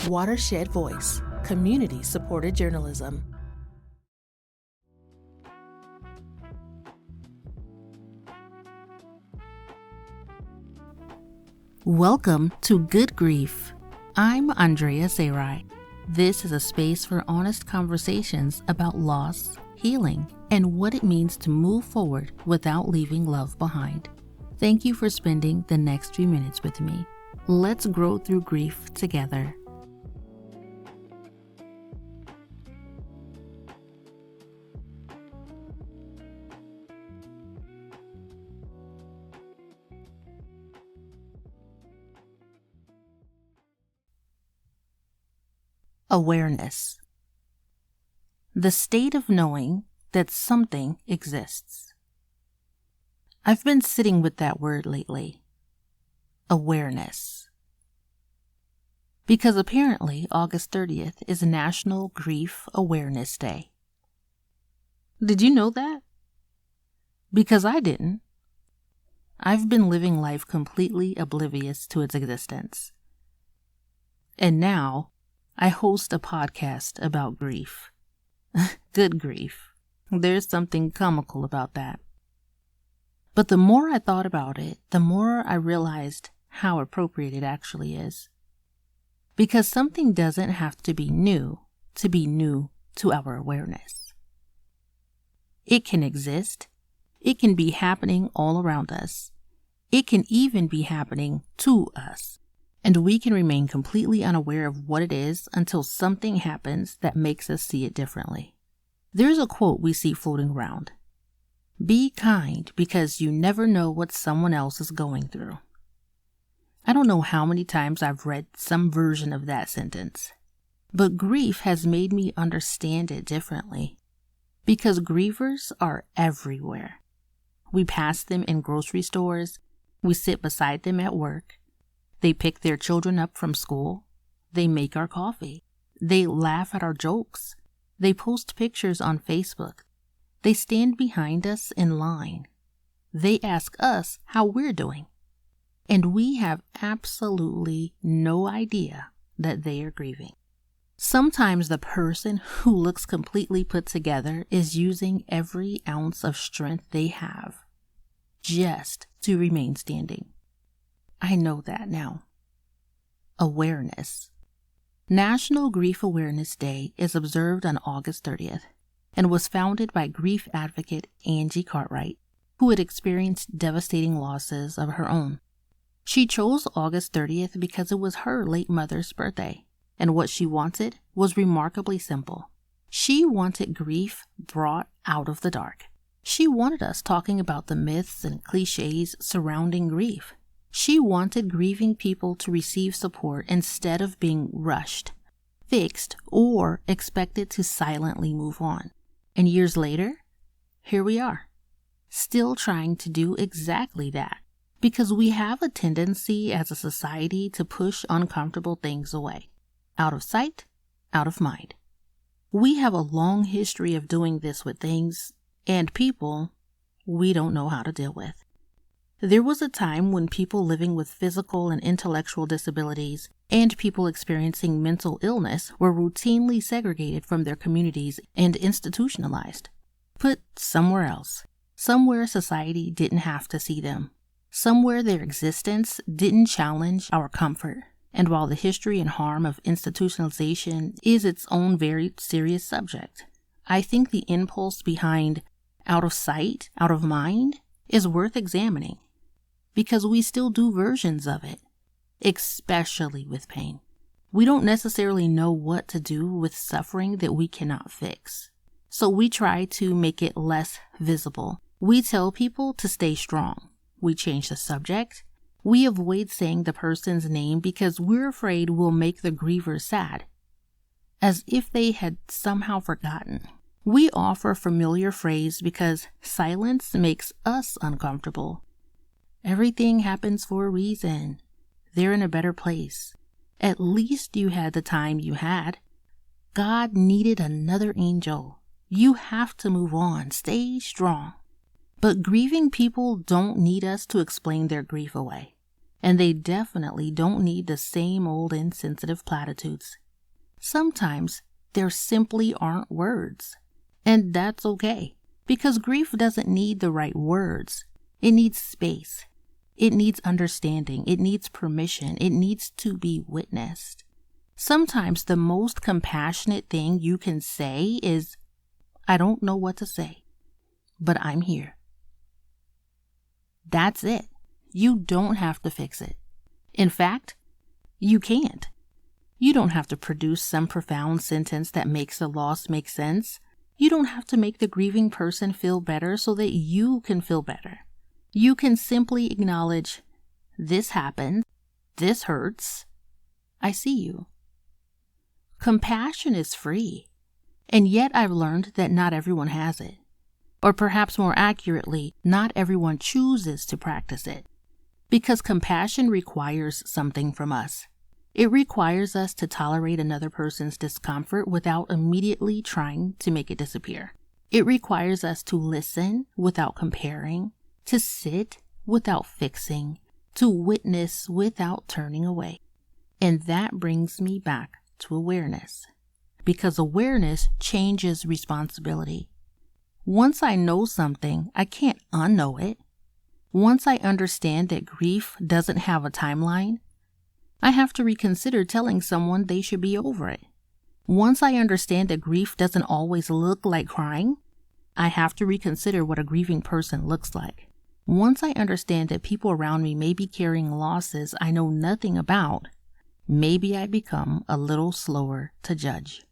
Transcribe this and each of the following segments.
Watershed Voice, community-supported journalism. Welcome to Good Grief. I'm Andrea Sarai. This is a space for honest conversations about loss, healing, and what it means to move forward without leaving love behind. Thank you for spending the next few minutes with me. Let's grow through grief together. Awareness. The state of knowing that something exists. I've been sitting with that word lately. Awareness. Because apparently August 30th is National Grief Awareness Day. Did you know that? Because I didn't. I've been living life completely oblivious to its existence. And now, I host a podcast about grief. Good grief. There's something comical about that. But the more I thought about it, the more I realized how appropriate it actually is. Because something doesn't have to be new to our awareness. It can exist. It can be happening all around us. It can even be happening to us. And we can remain completely unaware of what it is until something happens that makes us see it differently. There's a quote we see floating around. Be kind because you never know what someone else is going through. I don't know how many times I've read some version of that sentence, but grief has made me understand it differently. Because grievers are everywhere. We pass them in grocery stores. We sit beside them at work. They pick their children up from school. They make our coffee. They laugh at our jokes. They post pictures on Facebook. They stand behind us in line. They ask us how we're doing. And we have absolutely no idea that they are grieving. Sometimes the person who looks completely put together is using every ounce of strength they have just to remain standing. I know that now. Awareness. National Grief Awareness Day is observed on August 30th and was founded by grief advocate Angie Cartwright, who had experienced devastating losses of her own. She chose August 30th because it was her late mother's birthday, and what she wanted was remarkably simple. She wanted grief brought out of the dark. She wanted us talking about the myths and cliches surrounding grief. She wanted grieving people to receive support instead of being rushed, fixed, or expected to silently move on. And years later, here we are, still trying to do exactly that, because we have a tendency as a society to push uncomfortable things away, out of sight, out of mind. We have a long history of doing this with things and people we don't know how to deal with. There was a time when people living with physical and intellectual disabilities and people experiencing mental illness were routinely segregated from their communities and institutionalized, put somewhere else, somewhere society didn't have to see them, somewhere their existence didn't challenge our comfort. And while the history and harm of institutionalization is its own very serious subject, I think the impulse behind out of sight, out of mind is worth examining. Because we still do versions of it, especially with pain. We don't necessarily know what to do with suffering that we cannot fix. So we try to make it less visible. We tell people to stay strong. We change the subject. We avoid saying the person's name because we're afraid we'll make the griever sad, as if they had somehow forgotten. We offer a familiar phrase because silence makes us uncomfortable. Everything happens for a reason. They're in a better place. At least you had the time you had. God needed another angel. You have to move on. Stay strong. But grieving people don't need us to explain their grief away. And they definitely don't need the same old insensitive platitudes. Sometimes there simply aren't words. And that's okay, because grief doesn't need the right words. It needs space. It needs understanding. It needs permission. It needs to be witnessed. Sometimes the most compassionate thing you can say is, I don't know what to say, but I'm here. That's it. You don't have to fix it. In fact, you can't. You don't have to produce some profound sentence that makes the loss make sense. You don't have to make the grieving person feel better so that you can feel better. You can simply acknowledge, this happened, this hurts, I see you. Compassion is free, and yet I've learned that not everyone has it. Or perhaps more accurately, not everyone chooses to practice it. Because compassion requires something from us. It requires us to tolerate another person's discomfort without immediately trying to make it disappear. It requires us to listen without comparing, to sit without fixing, to witness without turning away. And that brings me back to awareness. Because awareness changes responsibility. Once I know something, I can't unknow it. Once I understand that grief doesn't have a timeline, I have to reconsider telling someone they should be over it. Once I understand that grief doesn't always look like crying, I have to reconsider what a grieving person looks like. Once I understand that people around me may be carrying losses I know nothing about, maybe I become a little slower to judge,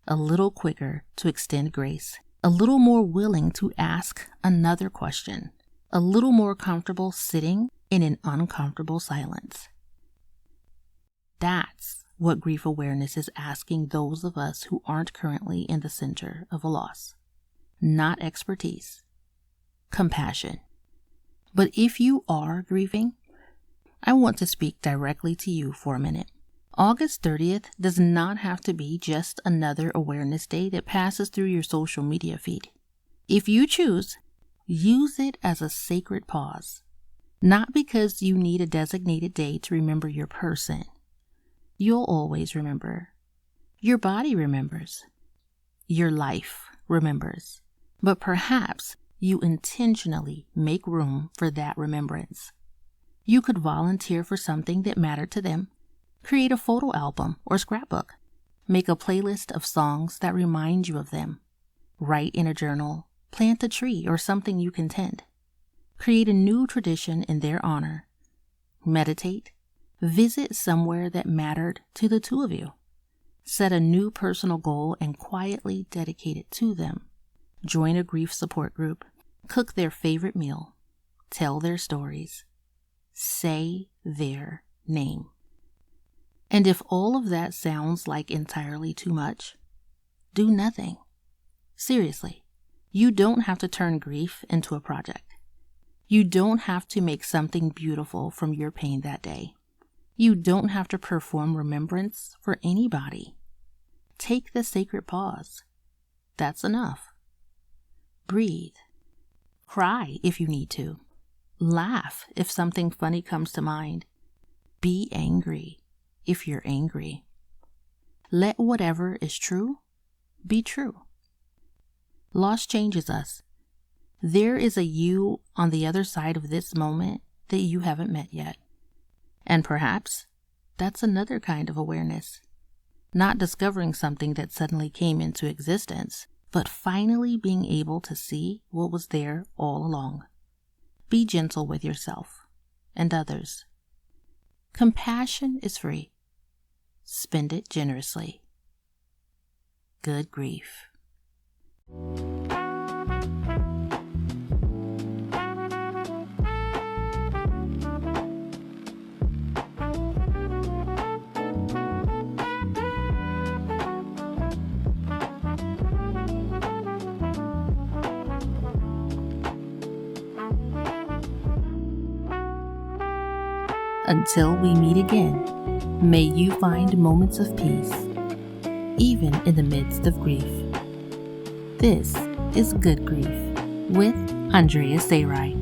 a little quicker to extend grace, a little more willing to ask another question, a little more comfortable sitting in an uncomfortable silence. That's what grief awareness is asking those of us who aren't currently in the center of a loss. Not expertise, compassion. But if you are grieving, I want to speak directly to you for a minute. August 30th does not have to be just another awareness day that passes through your social media feed. If you choose, use it as a sacred pause. Not because you need a designated day to remember your person. You'll always remember. Your body remembers. Your life remembers. But perhaps you intentionally make room for that remembrance. You could volunteer for something that mattered to them. Create a photo album or scrapbook. Make a playlist of songs that remind you of them. Write in a journal. Plant a tree or something you can tend. Create a new tradition in their honor. Meditate. Visit somewhere that mattered to the two of you. Set a new personal goal and quietly dedicate it to them. Join a grief support group. Cook their favorite meal. Tell their stories. Say their name. And if all of that sounds like entirely too much, do nothing. Seriously, you don't have to turn grief into a project. You don't have to make something beautiful from your pain that day. You don't have to perform remembrance for anybody. Take the sacred pause. That's enough. Breathe. Cry if you need to. Laugh if something funny comes to mind. Be angry if you're angry. Let whatever is true be true. Loss changes us. There is a you on the other side of this moment that you haven't met yet. And perhaps that's another kind of awareness. Not discovering something that suddenly came into existence, but finally being able to see what was there all along. Be gentle with yourself and others. Compassion is free. Spend it generously. Good grief. Until we meet again, may you find moments of peace, even in the midst of grief. This is Good Grief with Andrea Sayrai.